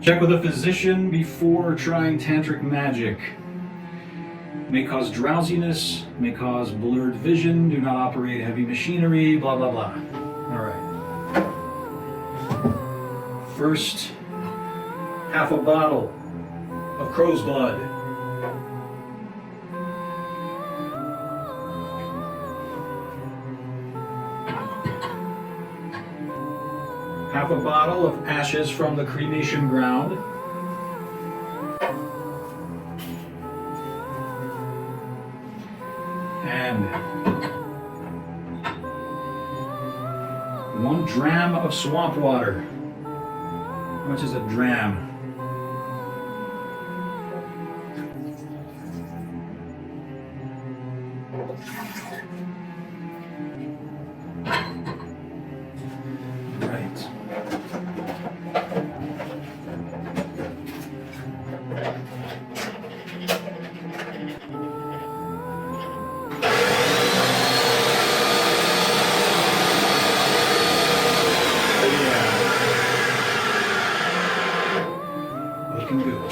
Check with a physician before trying tantric magic. May cause drowsiness, may cause blurred vision, do not operate heavy machinery, blah, blah, blah. All right. First, half a bottle of crow's blood. Half a bottle of ashes from the cremation ground. And 1 dram of swamp water. How much is a dram? Right. Looking good.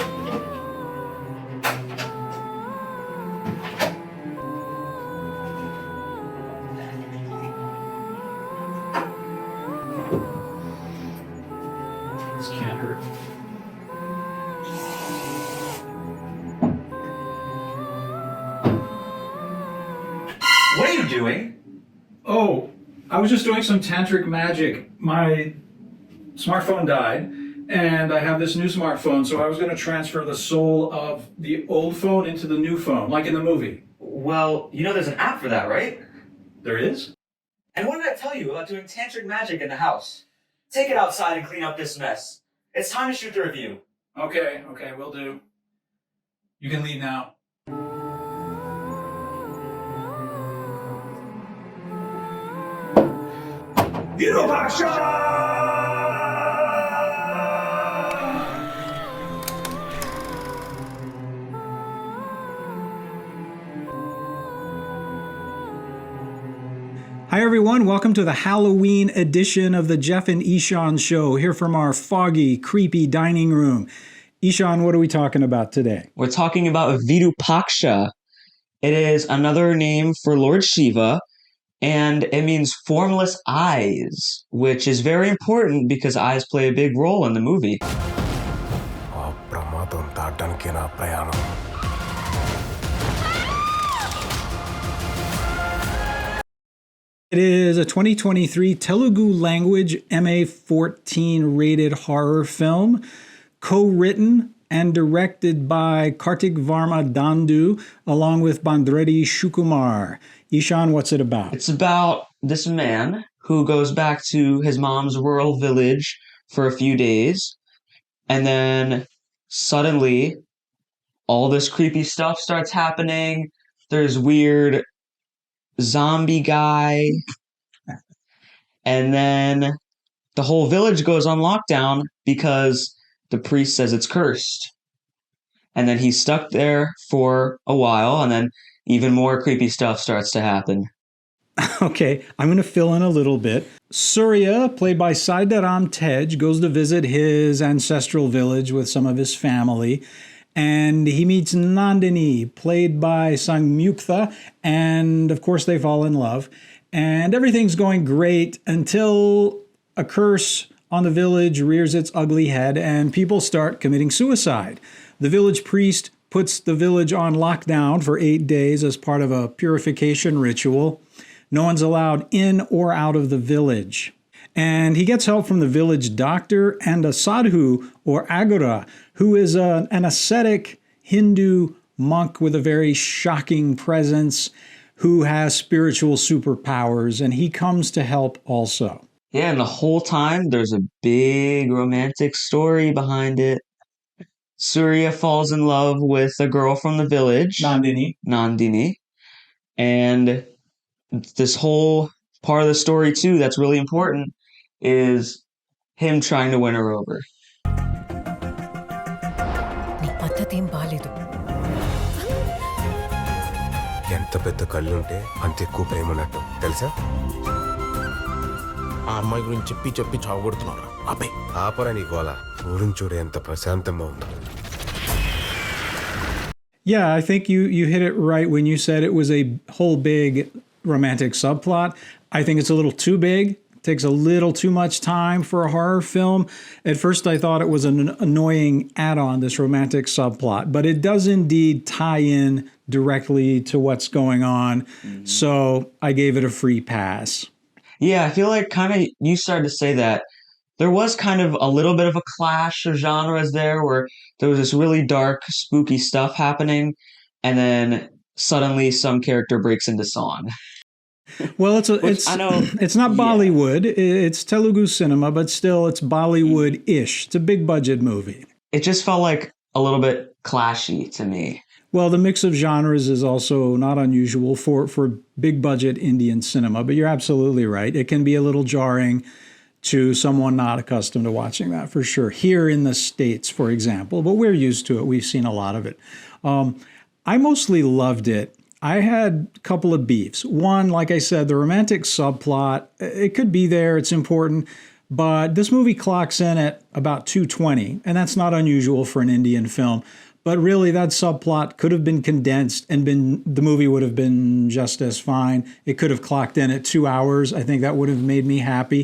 This can't hurt. What are you doing? Oh, I was just doing some tantric magic. My smartphone died, and I have this new smartphone, so I was going to transfer the soul of the old phone into the new phone, like in the movie. Well, you know there's an app for that, right? There is? And what did I tell you about doing tantric magic in the house? Take it outside and clean up this mess. It's time to shoot the review. Okay, will do. You can leave now. Virupaksha! Hi everyone, welcome to the Halloween edition of the Jeff and Ishan show, here from our foggy, creepy dining room. Ishan, what are we talking about today? We're talking about Virupaksha. It is another name for Lord Shiva, and it means formless eyes, which is very important because eyes play a big role in the movie. It is a 2023 Telugu-language MA-14 rated horror film, co-written and directed by Karthik Varma Dandu, along with Bandreddi Sukumar. Ishan, what's it about? It's about this man who goes back to his mom's rural village for a few days, and then suddenly all this creepy stuff starts happening. There's weird zombie guy, and then the whole village goes on lockdown because the priest says it's cursed. And then he's stuck there for a while, and then even more creepy stuff starts to happen. Okay, I'm going to fill in a little bit. Surya, played by Saidaram Tej, goes to visit his ancestral village with some of his family, and he meets Nandini, played by Sangmyuktha, and of course they fall in love. And everything's going great until a curse on the village rears its ugly head and people start committing suicide. The village priest puts the village on lockdown for 8 days as part of a purification ritual. No one's allowed in or out of the village. And he gets help from the village doctor and a sadhu, or agura, who is an ascetic Hindu monk with a very shocking presence who has spiritual superpowers, and he comes to help also. Yeah, and the whole time there's a big romantic story behind it. Surya falls in love with a girl from the village, Nandini, and this whole part of the story too that's really important is him trying to win her over. ఎంత పెద్ద కళ్ళుంటే అంత ఎక్కువ ప్రేమ ఉన్నట్టు తెలుసా? ఆ అమ్మాయి గురించి చెప్పి చావగొడుతున్నారు. ఆపరా నీ గోల. చూడని చూడే ఎంత ప్రశాంతంగా ఉందో. Yeah, I think you hit it right when you said it was a whole big romantic subplot. I think it's a little too big. It takes a little too much time for a horror film. At first, I thought it was an annoying add-on, this romantic subplot, but it does indeed tie in directly to what's going on. So I gave it a free pass. Yeah, I feel like kind of you started to say that there was kind of a little bit of a clash of genres there where there was this really dark, spooky stuff happening, and then suddenly some character breaks into song. Well, Which I know, it's not Bollywood. It's Telugu cinema, but still it's Bollywood-ish. It's a big budget movie. It just felt like a little bit clashy to me. Well, the mix of genres is also not unusual for big budget Indian cinema, but you're absolutely right. It can be a little jarring to someone not accustomed to watching that, for sure. Here in the States, for example, but we're used to it. We've seen a lot of it. I mostly loved it. I had a couple of beefs. One, like I said, the romantic subplot, it could be there, it's important, but this movie clocks in at about 2:20, and that's not unusual for an Indian film. But really, that subplot could have been condensed and the movie would have been just as fine. It could have clocked in at 2 hours. I think that would have made me happy.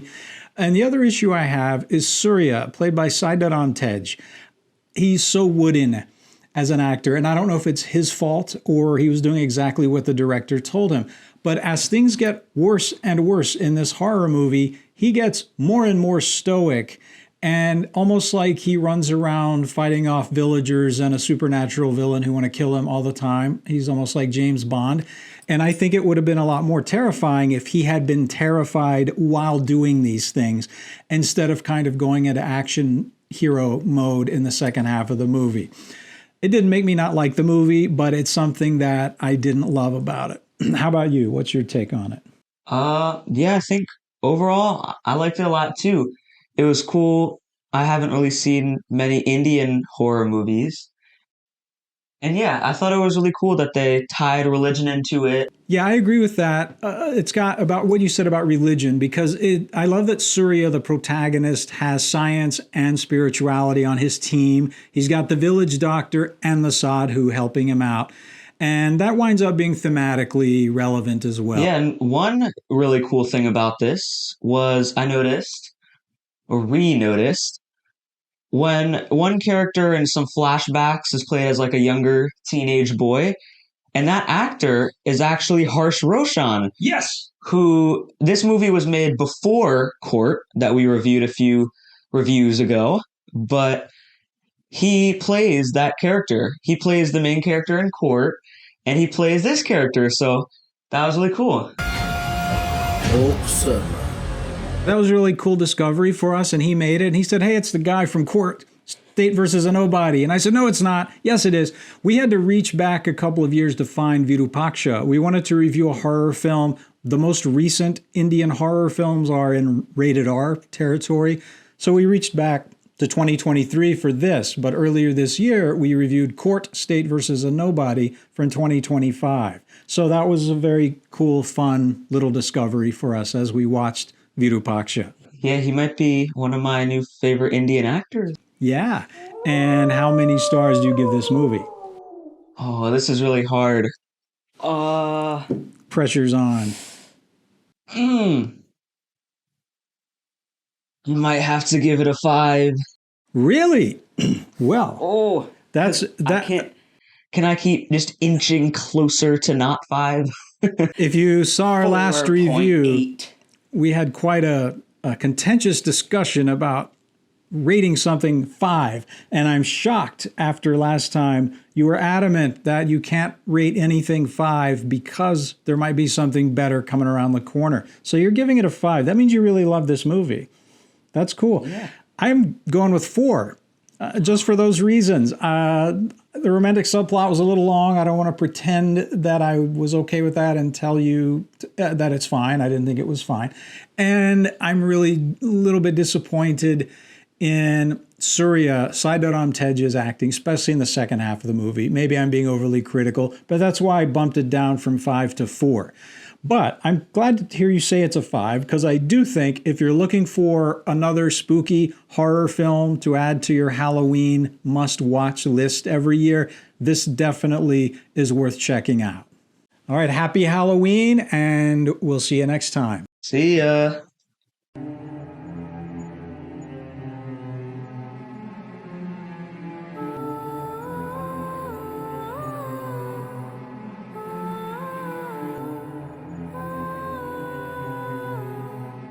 And the other issue I have is Surya, played by Saidaram Tej. He's so wooden as an actor, and I don't know if it's his fault or he was doing exactly what the director told him. But as things get worse and worse in this horror movie, he gets more and more stoic and almost like he runs around fighting off villagers and a supernatural villain who want to kill him all the time. He's almost like James Bond. And I think it would have been a lot more terrifying if he had been terrified while doing these things instead of kind of going into action hero mode in the second half of the movie. It didn't make me not like the movie, but it's something that I didn't love about it. How about you? What's your take on it? Yeah, I think overall I liked it a lot too. It was cool. I haven't really seen many Indian horror movies. And yeah, I thought it was really cool that they tied religion into it. Yeah, I agree with that. It's got about what you said about religion, because I love that Surya, the protagonist, has science and spirituality on his team. He's got the village doctor and the sadhu helping him out. And that winds up being thematically relevant as well. Yeah, and one really cool thing about this was I noticed, or re-noticed, when one character in some flashbacks is played as like a younger teenage boy, and that actor is actually Harsh Roshan. Yes! Who, this movie was made before Court, that we reviewed a few reviews ago, but he plays that character. He plays the main character in Court, and he plays this character, so that was really cool. Awesome. That was a really cool discovery for us, and he made it. And he said, hey, it's the guy from Court, State versus a Nobody. And I said, no, it's not. Yes, it is. We had to reach back a couple of years to find Virupaksha. We wanted to review a horror film. The most recent Indian horror films are in rated R territory. So we reached back to 2023 for this. But earlier this year, we reviewed Court, State versus a Nobody from 2025. So that was a very cool, fun little discovery for us as we watched Virupaksha. Yeah, he might be one of my new favorite Indian actors. Yeah. And how many stars do you give this movie? Oh, this is really hard. Pressure's on. You might have to give it a 5. Really? Well, that's that. Can I keep just inching closer to not 5? If you saw our last review, 4.8. we had quite a contentious discussion about rating something 5. And I'm shocked after last time you were adamant that you can't rate anything 5 because there might be something better coming around the corner. So you're giving it a 5. That means you really love this movie. That's cool. Yeah. I'm going with 4. Just for those reasons. The romantic subplot was a little long. I don't want to pretend that I was okay with that and tell you that it's fine. I didn't think it was fine. And I'm really a little bit disappointed in Surya, Saidaram Tej's acting, especially in the second half of the movie. Maybe I'm being overly critical, but that's why I bumped it down from 5 to 4. But I'm glad to hear you say it's a 5, because I do think if you're looking for another spooky horror film to add to your Halloween must-watch list every year, this definitely is worth checking out. All right, happy Halloween, and we'll see you next time. See ya.